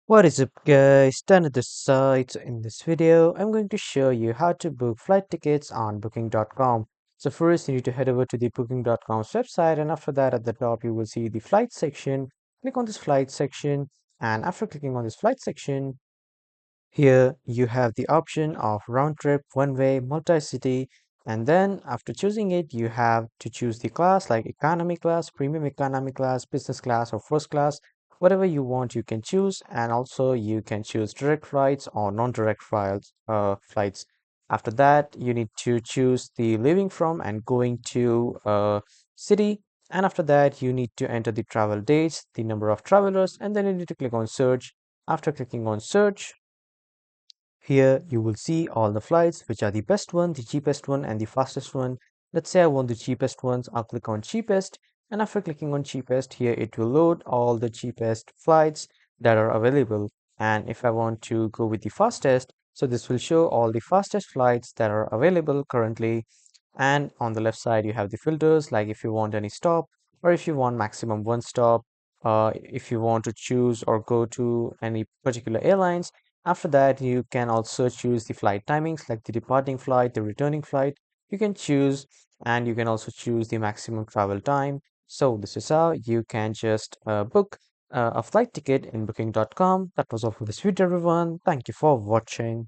What is up guys, Done at the site. So in this video, I'm going to show you how to book flight tickets on booking.com. So first you need to head over to the booking.com's website, and after that at the top you will see the flight section. Click on this flight section, and after clicking on this flight section, here you have the option of round trip, one way, multi-city, and then after choosing it, you have to choose the class like economy class, premium economy class, business class, or first class. Whatever you want, you can choose, and also you can choose direct flights or non-direct flights. After that, you need to choose the leaving from and going to city, and after that, you need to enter the travel dates, the number of travelers, and then you need to click on search. After clicking on search, here you will see all the flights, which are the best one, the cheapest one, and the fastest one. Let's say I want the cheapest ones. I'll click on cheapest, and after clicking on cheapest, here it will load all the cheapest flights that are available. And if I want to go with the fastest, so this will show all the fastest flights that are available currently. And on the left side, you have the filters, like if you want any stop or if you want maximum one stop, if you want to choose or go to any particular airlines. After that, you can also choose the flight timings like the departing flight, the returning flight. You can choose, and you can also choose the maximum travel time. So this is how you can just book a flight ticket in booking.com. That was all for this video, everyone. Thank you for watching.